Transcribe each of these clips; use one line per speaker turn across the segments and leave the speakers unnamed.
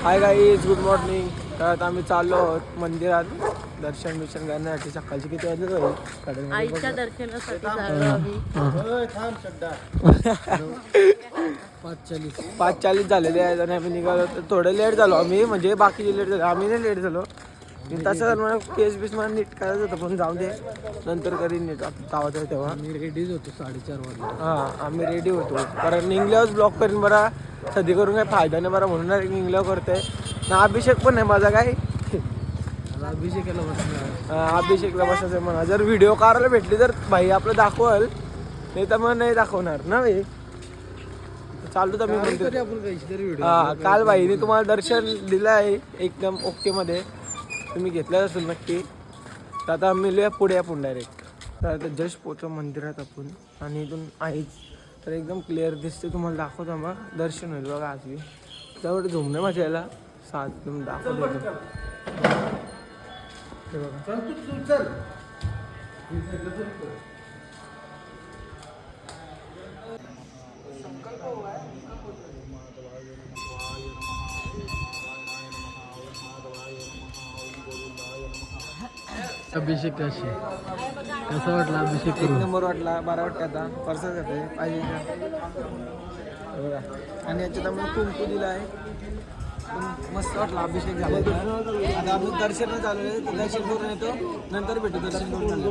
Hi guys, good morning. तर आता आम्ही चाललो आहोत मंदिरात दर्शन करण्यासाठी. सकाळची किती वाजले?
आईच्या दर्शनासाठी चाललो आम्ही.
5:40 झालेले आहेत आणि आम्ही निघालो. तर थोडं लेट झालो आम्ही, म्हणजे बाकीचे लेट झालो, आम्ही नाही लेट झालो. तसं मला केस बीस मला नीट करायचं होतं, पण जाऊ दे, नंतर कधी नीट जावं तेव्हा.
आम्ही रेडीच होतो 4:30 वाजता.
हां, आम्ही रेडी होतो, कारण निघल्यावर ब्लॉक करीन बरा. सध्या करून काही फायदा नाही बरा, म्हणून निघल्यावर करते ना. अभिषेक पण नाही माझा काय,
अभिषेकाला बसणार.
अभिषेकला बसायचं म्हणा. जर व्हिडिओ काढायला भेटली तर भाई आपलं दाखवल, नाही तर मग नाही दाखवणार ना भाई. चालू तर मी म्हणतो
आपण काहीतरी व्हिडिओ.
हां, काल भाईने तुम्हाला दर्शन दिलं आहे एकदम ओके मध्ये, तुम्ही घेतलं असेल नक्की. तर आता मिळूया पुढे आपण डायरेक्ट. तर आता जस्ट पोचो मंदिरात आपण, आणि इथून आहेच तर एकदम क्लिअर दिसते. तुम्हाला दाखवतो मग दर्शन होईल बघा. आज मी त्यावर झुमणे माझ्या याला साथ तुम्ही दाखवतो हे बघा.
अभिषेक कसा वाटला अभिषेक
एक
करून?
नंबर वाटला, बरा वाटतं. आता परसाद जाते पाहिजे बघा. आणि याच्यात आम्ही कुंकू दिला आहे. मस्त वाटला अभिषेक झाला. आता आम्ही दर्शन चालू आहे, दर्शन करून येतो, नंतर भेटू. दर्शन करून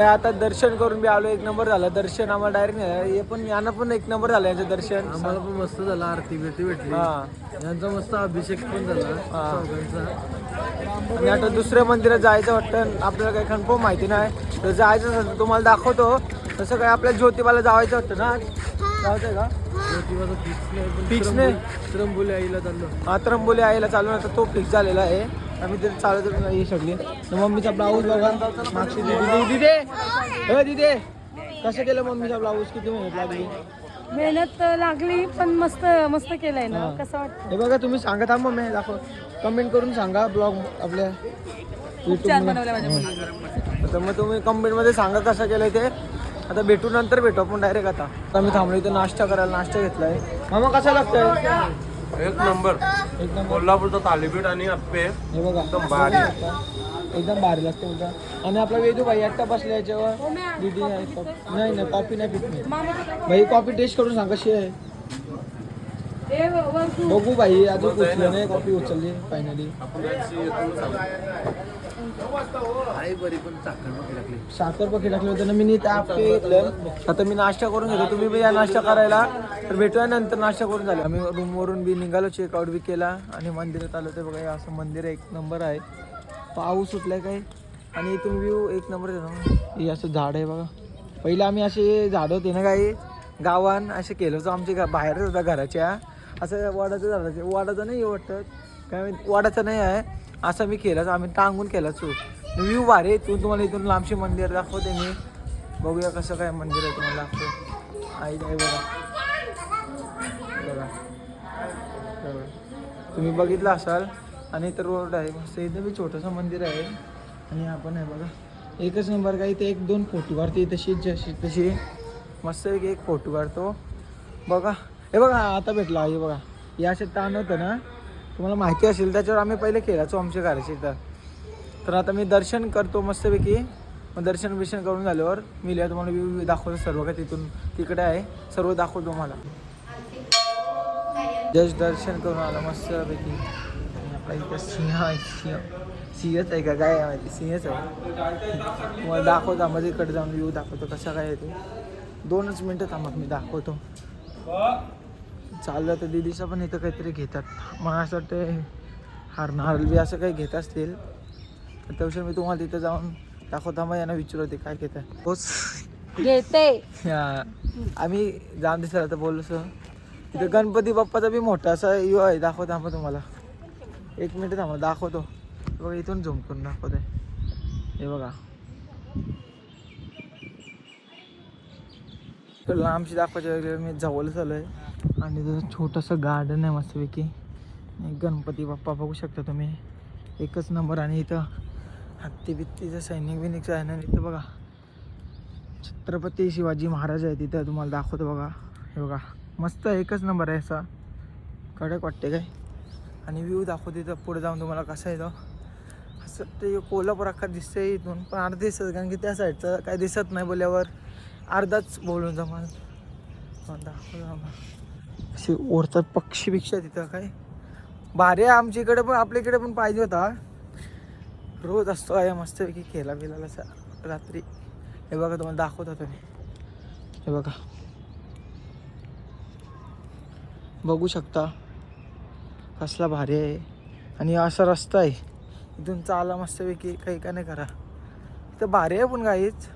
आता दर्शन करून बी आलो. एक नंबर झालं दर्शन आम्हाला. डायरेक्ट हे पण यानं पण एक नंबर झालं याचं दर्शन.
आम्हाला पण मस्त झालं, आरती भेटली.
हां,
यांचा मस्त अभिषेक पण झाला चौघांचा.
आणि आता दुसऱ्या मंदिरात जायचं वाटतं. आपल्याला काही कन्फर्म माहिती नाही, तर जायचं असेल तर तुम्हाला दाखवतो. तसं काय आपल्याला ज्योतिबाला जायचं वाटतं ना. जायचं का
ज्योतिबाचं
फिक्स नाही.
त्र्यंबोली आईला चाललो.
हा, त्र्यंबोली आईला चालू ना, तर तो फिक्स झालेला आहे. आम्ही तिथे चालत ही सगळी. मम्मीचा ब्लाऊज बघा मागची. दिदे दिदे कसं केलं मम्मीचा ब्लाऊज? किती मेहनत लागली?
मेहनत लागली, पण मस्त मस्त केलंय ना. कसं वाटतं?
हे बघा, तुम्ही सांगत हा मम्मी, दाखव, कमेंट करून सांगा ब्लॉग आपल्या युट्यूब. तर मग तुम्ही कमेंटमध्ये सांगा कसं केलंय ते. आता भेटू, नंतर भेटू आपण डायरेक्ट. आता आम्ही थांबलो इथं नाश्ता करायला. नाश्ता घेतलाय. मामा कसा लागतोय?
एक नंबर. कोल्हापूरचा थालीपीठ आणि अप्पे
हे बघा
एकदम भारी.
एकदम भारी लागते बघा. आणि आपला वेदू भाई एकटा बसला याच्यावर. दीदी नाही ना, कॉफी नाही पित नाही भाई. कॉफी टेस्ट करून सांग कशी आहे. बघू भाई, अजून उचलं नाही. कॉफी उचलली फायनली. साखर पकी टाकलं होतं ना मी. घेतलं. आता मी नाश्ता करून घेतो, तुम्ही बी या नाश्ता करायला. तर भेटूया नंतर. नाश्ता करून झाला. आम्ही रूमवरून बी निघालो, चेकआउट बी केला आणि मंदिरात आलो. ते बघा, असं मंदिर एक नंबर आहे. पाऊस सुटलाय काय, आणि इथून व्ह्यू एक नंबर येतो. हे असं झाड आहे बघा. पहिले आम्ही असे झाड होते ना काही गावान, असे केलं होतं आमच्या बाहेरच होता घराच्या. असं वडाचं झाडाचे, वडाचं नाही वाटतं काय, वडाचं नाही आहे. असं मी केलं, आम्ही टांगून केलं. व्ह्यू भारी आहे. तुम्हाला इथून लांबशी मंदिर दाखवते मी. बघूया कसं काय मंदिर आहे, तुम्हाला दाखवतो. आई आहे बघा बघा, तुम्ही बघितलं असाल. आणि तर रोड आहे मस्त. इथं बी छोटंसं मंदिर आहे. आणि आपण आहे बघा, एकच नंबर. काय इथे 1-2 फोटो काढते तशी मस्त. एक फोटो काढतो बघा. हे बघा आता भेटला. हे बघा, या असे ताण होतं ना, तुम्हाला माहिती असेल. त्याच्यावर आम्ही पहिले खेळायचो आमच्या घराची. तर आता मी दर्शन करतो मस्तपैकी. मग दर्शन करून झाल्यावर मी लिहा तुम्हाला व्ह्यू दाखवतो सर्व काय. तिथून तिकडे आहे सर्व दाखवतो तुम्हाला. जस्ट दर्शन करून आलं मस्तपैकी. आपला इथं सिंहच आहे का काय माहिती, सिंहच आहे. तुम्हाला दाखवतो मध्ये इकडे जाऊन व्ह्यू दाखवतो कसा काय येतो. 2च मिनटं थांबा, मी दाखवतो. चाललं तर दिदीचं पण इथं काहीतरी घेतात. मला असं वाटतं हारनार बी असं काही घेत असतील. तर त्याविषयी मी तुम्हाला तिथं जाऊन दाखवता. मग यांना विचारते काय घेत आहे. तोच
घेते.
आम्ही जाऊन दिसला तर बोललो. तिथं गणपती बाप्पाचा बी मोठा असा यू आहे. दाखवता मग तुम्हाला. 1 मिनिट थांबा, दाखवतो. बघा इथून झूम करून दाखवतोय. हे बघा, लांबशी दाखवायच्या वेगळे मी जवळ चालू आहे. आणि तिथं छोटंसं गार्डन आहे मस्तपैकी. गणपती बाप्पा बघू शकता तुम्ही, एकच नंबर. आणि इथं हत्ती बित्तीचं सैनिक आहे ना. इथं बघा छत्रपती शिवाजी महाराज आहे तिथं. तुम्हाला दाखवतो बघा. हे बघा मस्त एकच नंबर आहे. असा कडक वाटते काय. आणि व्ह्यू दाखवते तर पुढे जाऊन तुम्हाला कसं येतो. असं ते कोल्हापूर अख्खा दिसतंय इथून, पण अर्ध दिसत कारण की त्या साईडचं काय दिसत नाही बोलल्यावर अर्धाच बोलून जमा दाखवलं. असे ओरतात पक्षीपेक्षा तिथं काय भारी आहे. आमच्या इकडे पण आपल्या इकडे पण पाहिजे होता. रोज असतो आहे मस्तपैकी खेळा बिलाला असा रात्री. हे बघा तुम्हाला दाखवत होतो मी. हे बघा बघू शकता कसला भारी आहे. आणि असा रस्ता आहे इथून चाला मस्तपैकी काही का नाही करा. इथं भारी आहे पण काहीच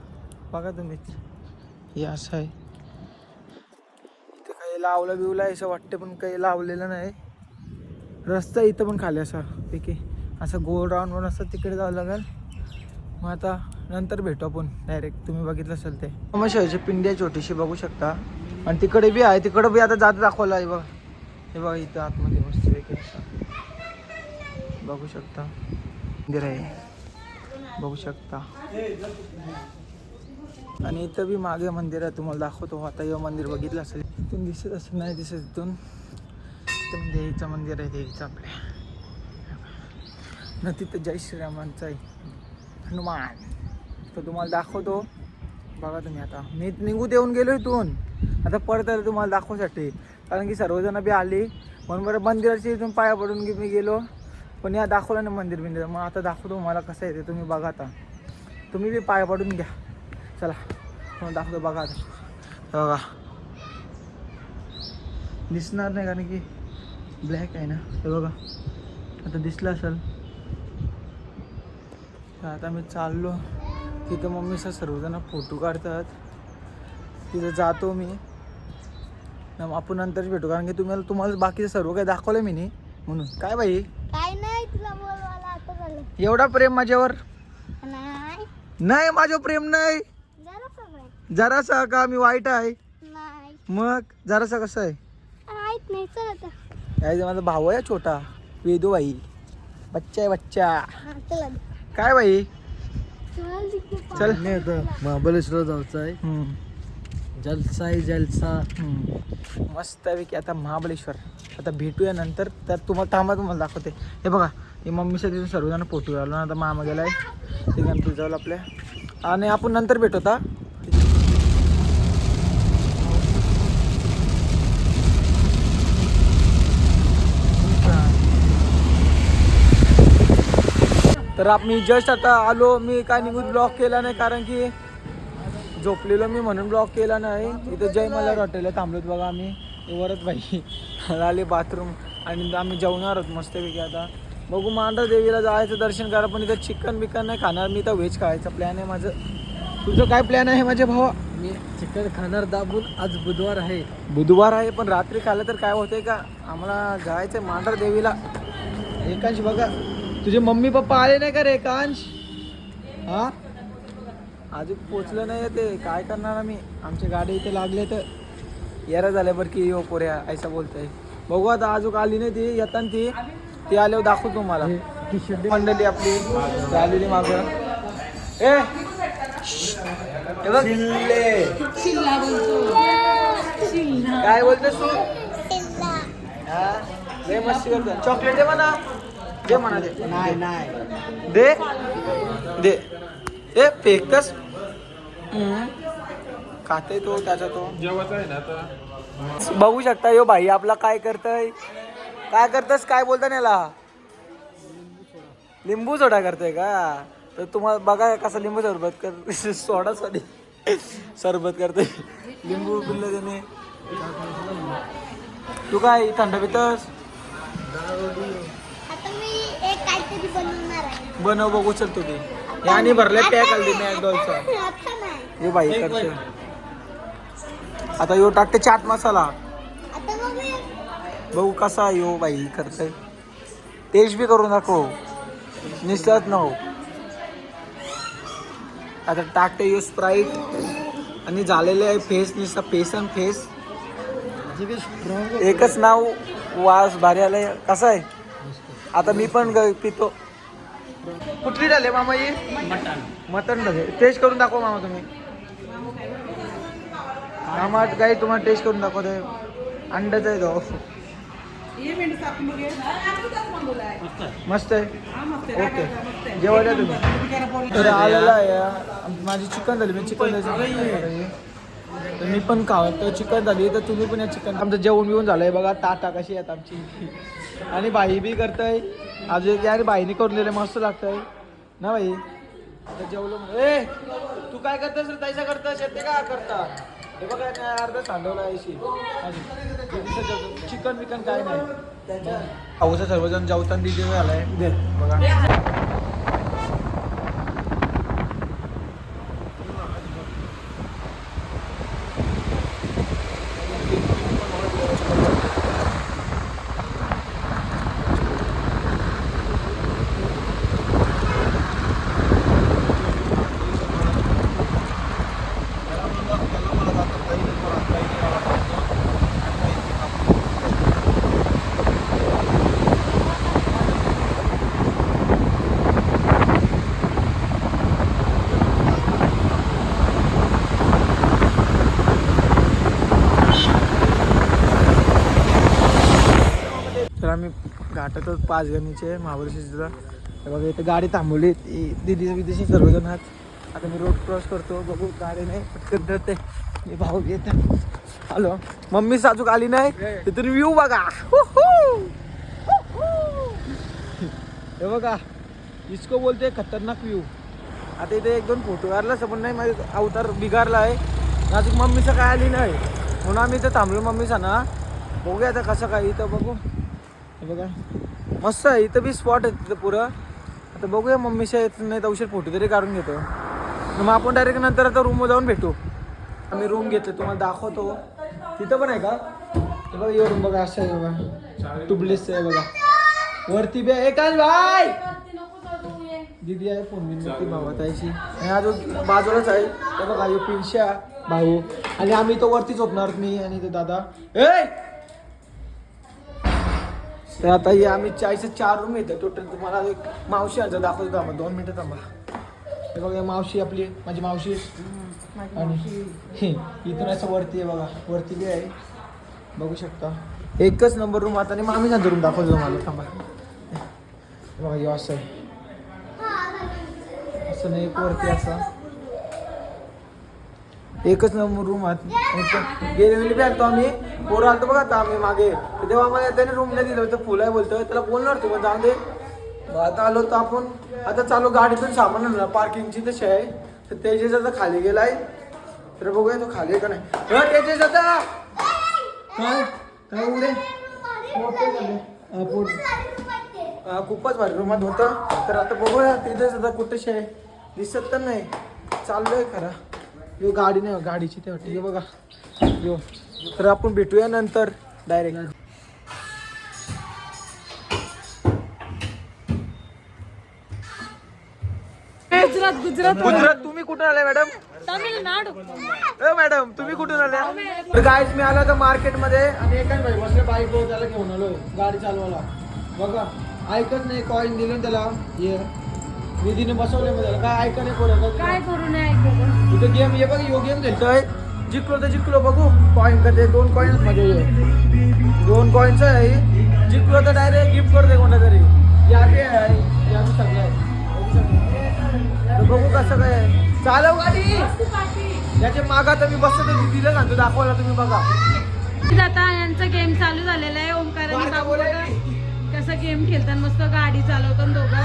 बघा तुम्हीच. हे असं आहे इथं काही लावलं बिवलं आहे असं वाटतं पण काही लावलेलं नाही. रस्ता इथं पण खाली असा पैकी असं गोल राऊंड पण असं तिकडे जावं लागेल. मग आता नंतर भेटू आपण डायरेक्ट. तुम्ही बघितलं असेल ते मशाची पिंडी आहे छोटीशी बघू शकता. आणि तिकडे बी आहे तिकडे बी आता जात दाखवलं आहे बघा. हे बघा इथं आतमध्ये मस्त पैकी बघू शकता मंदिर आहे बघू शकता. आणि इथं बी मागे मंदिर आहे तुम्हाला दाखवतो. आता हे मंदिर बघितलं असेल इथून दिसत असं नाही दिसत इथून. इथं देवीचं मंदिर आहे देवीचं आपल्या न तिथं जय श्रीरामांचं आहे हनुमान. तर तुम्हाला दाखवतो बघा तुम्ही. आता मी निघू देऊन गेलो इथून आता परत आलं तुम्हाला दाखवण्यासाठी कारण की सर्वजण बी आली म्हणून बरं मंदिराची इथून पाया पडून मी गेलो. पण या दाखवलं ना मंदिर बिंदिर. मग आता दाखवतो मला कसं आहे ते तुम्ही बघा. आता तुम्ही बी पाया पडून घ्या. चला तुम्हाला दाखवतो बघा. आता बघा दिसणार नाही कारण की ब्लॅक आहे ना. हे बघा आता दिसलं असेल. आता मी चाललो तिथं मम्मीचा सर्वजण फोटो काढतात. तिथं जातो मी. आपण नंतरच भेटू कारण की तुम्हाला बाकीचं सर्व काही दाखवलं मी नाही म्हणून. काय बाई
काय नाही तुला बोलवायला आता झालं.
एवढा प्रेम माझ्यावर
नाही
नाही. माझ्यावर प्रेम नाही जरासा का मी वाईट आहे.
नाही
मग जरासा कसं आहे
माहित नाही. चल आता
काय माझा भाऊ आहे छोटा वेदू भाई. बच्चा आहे बच्चा.
चला
काय बाई चल.
नाही आता महाबळेश्वर जायचं आहे. जलसा आहे जलसा.
मस्तपैकी आता महाबळेश्वर आता भेटूया नंतर. त्यात तुम्हाला तुम्हाला दाखवते. हे बघा हे मम्मीच्या तिथून सर्वजण फोटो आलो ना. आता मामा गेलाय ते गणपती जाऊ आपल्या. आणि आपण नंतर भेटू आता. तर मी जस्ट आता आलो. मी काय निघून ब्लॉक केला नाही कारण की झोपलेलो मी म्हणून ब्लॉक केला नाही. इथं जय मल्हार हॉटेलला थांबलोत बघा आम्ही. वरच बाई आले बाथरूम आणि आम्ही जेवणार आहोत मस्तपैकी. आता बघू मांढर देवीला जायचं दर्शन करा. पण इथं चिकन बिकन नाही खाणार मी. तर व्हेज खायचा प्लॅन आहे माझं. तुझं काय प्लॅन आहे माझ्या भावा.
मी चिकन खाणार दाबून. आज बुधवार आहे.
बुधवार आहे पण रात्री खाल्लं तर काय होतंय का. आम्हाला जायचं आहे मांढर देवीला. एकांश बघा तुझे मम्मी पप्पा आले नाही का रे एकांश. हा अजून पोचलं नाही ते काय करणार आम्ही. आमची गाडी इथे लागले तर येरा झाल्या बरं की यो पोऱ्या असं बोलतंय. बघू आता अजून आली नाही ती. येताना ती आल्यावर दाखवतो तुम्हाला. मंडळी आपली आलेली मागं. ए काय बोलतोस तू. हा लय मस्ती करतो. चॉकलेट दे म्हणा. दे म्हणा दे. नाही नाही दे दे. ए फेकतस खाते तो त्याचा तो
जेवायचं आहे ना आता.
बघू शकता यो भाई आपला काय करतय. काय करतस काय बोलता याला. लिंबू सोडा करतोय का. तर तुम्हाला बघा कसा लिंबू सरबत कर सोडा सरबत करतोय. लिंबू पिल्लं त्याने. तू काय थंड पितस. बनव बघू चल तू. याने भरले पॅक आली मॅकडॉलचा. हे बाई करते. आता यो टाकते चाट मसाला. बघू कसा यो बाई करते. टेस्ट बी करून दाखव निसत न. आता टाकते यो स्प्राईट आणि झालेले आहे फेस निसता फेस अन फेस. एकच नाव वास भारी आलंय. कसं आहे आता मी पण पितो. कुठली झाले मामा ही मटन झाले. टेस्ट करून दाखवा मामा तुम्ही. मामा काही तुम्हाला टेस्ट करून दाखवते. अंड्याचा आहे तो. मस्त आहे ओके जेवायला तुम्ही तर आलेला आहे माझी चिकन झाली मी चिकन तर मी पण खावं तर चिकन झाली तर तुम्ही पण या चिकन आमचं जेवण बिवून झालंय बघा टाटा कशी आहेत आमची आणि बाई बी करताय अजून यार बाईने करून दिले मस्त लागतंय ना बाई आता जेवलो ए तू काय करतोस रे ताईसा करतोस ते का करता हे बघा अर्धा सांडवला चिकन बिकन काय नाही पाऊसा सर्वजण जेवताना दिजे झालाय बघा तर आम्ही घाटातच 5 गणीचे महाबळेश्वरला बघा इथे गाडी थांबवली दिदी विदेशी सर्वजण आहात आता मी रोड क्रॉस करतो बघू गाडी नाही पटकन धरते मी भाऊ येत हॅलो मम्मी साजूक आली नाही तिथून व्ह्यू बघा हे बघा इसको बोलते खतरनाक व्ह्यू आता इथे 1-2 फोटो काढला समज नाही माझा अवतार बिगारला आहे अजून मम्मीचं काय आली नाही म्हणून आम्ही इथं थांबलो मम्मीचा ना बघूया आता कसं काय इथं बघू बघा मस्त आहे इथं बी स्पॉट आहे तिथं पुरं आता बघूया मम्मीच्या येत नाही तर उशीर फोटो तरी काढून घेतो मग आपण डायरेक्ट नंतर आता रूमवर जाऊन भेटू आम्ही रूम घेतलं तुम्हाला दाखवतो तिथं पण आहे का ते बघा ये रूम बघा असं आहे बघा टुबलेस आहे बघा वरती बी आहे काय बाय दीदी आहे फोन बिन भावातायची आणि अजून बाजूलाच आहे ते बघा यो पिंशा भाऊ आणि आम्ही तो वरतीच झोपणार मी आणि तो दादा ए तर आता हे आम्ही 4 रूम येतात टोटल तुम्हाला एक मावशी आज दाखवतो थांबा 2 मिनिटं थांबा हे बघा मावशी आपली माझी मावशी आणि इथून असं वरती आहे बघा वरती बी आहे बघू शकता एकच नंबर रूम आता आणि मामी नंतर रूम दाखवतो तुम्हाला थांबा बघा हे असं आहे असं नाही एक वरती असं एकच नंबर रूम आहात गेले बी आलतो आम्ही पोरं आलतो बघा आता आम्ही मागे तेव्हा आम्हाला त्याने रूम नाही दिलं होतं फुल आहे बोलतोय त्याला बोलणार तू मग जाऊन दे आता आलो तर आपण आता चालू गाडीतून सामान आणलं पार्किंगची तशी आहे तर तेजेस आता खाली गेलाय तर बघूया तो खाली का नाही तेजेस आता काय काय उडे खूपच भारी रूमात होतं तर आता बघूया तिथेच आता कुठेशी आहे दिसत तर नाही चाललोय खरा यो गाडी नाही गाडीची ते वाटते बघा यो तर आपण भेटूया नंतर डायरेक्ट गुजरात तुम्ही कुठून आले मॅडम
तामिळनाडू
मॅडम तुम्ही कुठून आल्या तर गाईज मी आलो तर मार्केटमध्ये आणि एकाच भाई बसले बाईक त्याला घेऊन आलो गाडी चालवायला बघा ऐकत नाही कॉइन दिलं त्याला हे निधीने बसवले मग त्याला काय ऐका नाही कोण
काय करू नये
इथं गेम हे बघ यो गेम खेळतोय जिंकलो तर जिंकलो बघू कॉइन करते 2 कॉइन्स म्हणजे 2 कॉइन्स आहे जिंकलो तर डायरेक्ट गिफ्ट करते कोणा तरी यादी आहे यादी सगळं आहे बघू कसं काय चालव गाडी याच्या मागा तर मी बसतो दिलं सांगतो दाखवायला तुम्ही बघा
आता यांचा गेम चालू झालेला आहे ओमकार आणि बाबू बघा कसं गेम खेळतात मस्त गाडी चालवतात दोघं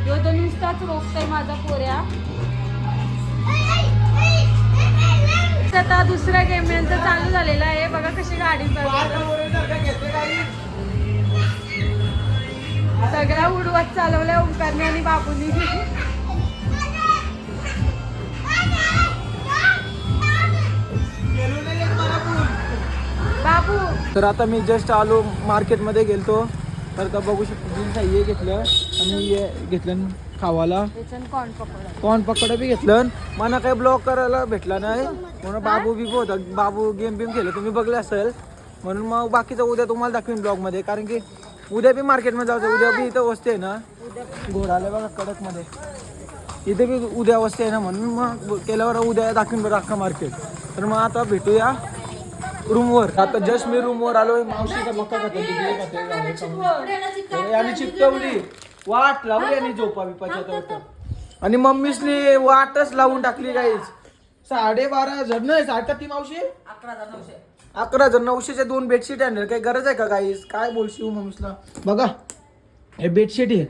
यो तो नुसताच रोखतोय माझा पोऱ्या आता दुसरा गेम यांचा चालू झालेला आहे बघा कशी गाडी सगळ्या उडवत चालवल्या ओंकारने आणि बाबूनी बाबू
तर आता मी जस्ट आलो मार्केटमध्ये गेलतो तर आता बघू शकतो जीन्स हे घेतलं आणि हे घेतलं खावाला कॉर्न पकोडा बी घेतलं मला काही ब्लॉक करायला भेटला नाही म्हणून बाबू बी होता बाबू गेम बिम खेळलं तुम्ही बघले असेल म्हणून मग बाकीचं उद्या तुम्हाला दाखवीन ब्लॉगमध्ये कारण की उद्या बी मार्केटमध्ये जायचं उद्या बी इथं वस्ती आहे ना घोडाले बघा कडकमध्ये इथे बी उद्या वस्ती आहे ना, म्हणून मग केल्यावर उद्या दाखवून बरं अख्खा मार्केट. तर मग आता भेटूया रूमवर. आता जस्ट मी रूमवर आलोय. मावशीचा मक्का खाते आणि चिकटवली वाट लावली आणि झोपा बिपाच्या. आणि मम्मीसनी वाटच लावून टाकली गाईच. 12,500 नाही साठ ती मावशी 11,900च्या 2 बेडशीट आणले. काही गरज आहे का गाईस? काय बोलशील मम्मीसला. बघा हे बेडशीट आहे,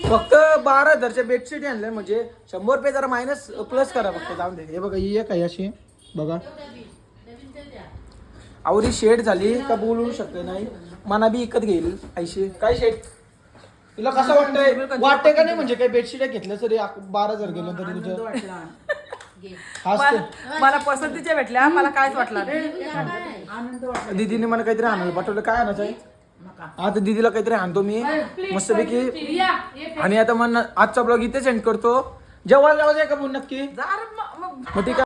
फक्त 12,000च्या बेडशीट आणले. म्हणजे 100 रुपये जरा मायनस प्लस करा फक्त, जाऊन दे. हे बघा ही एक आहे अशी, बघा आवरी शेड झाली का बोलू शकते नाही. मना बी इकत घेईल ऐशी. काय शेड तुला कसं वाटतंय? वाटतंय का नाही? म्हणजे काही बेडशीट घेतलं तरी 12,000 गेलं तरी तुझं
मला पसंतीच्या भेटल्या, मला कायच वाटलं
दीदीने मला काहीतरी आणायला पाठवलं. काय आणायचं आहे आता? दीदीला काहीतरी आणतो मी मस्तपैकी. आणि आता मग आजचा ब्लॉग इथे सेंड करतो. जेव्हा जायचं आहे का बोल नक्की? मग ठीक आहे.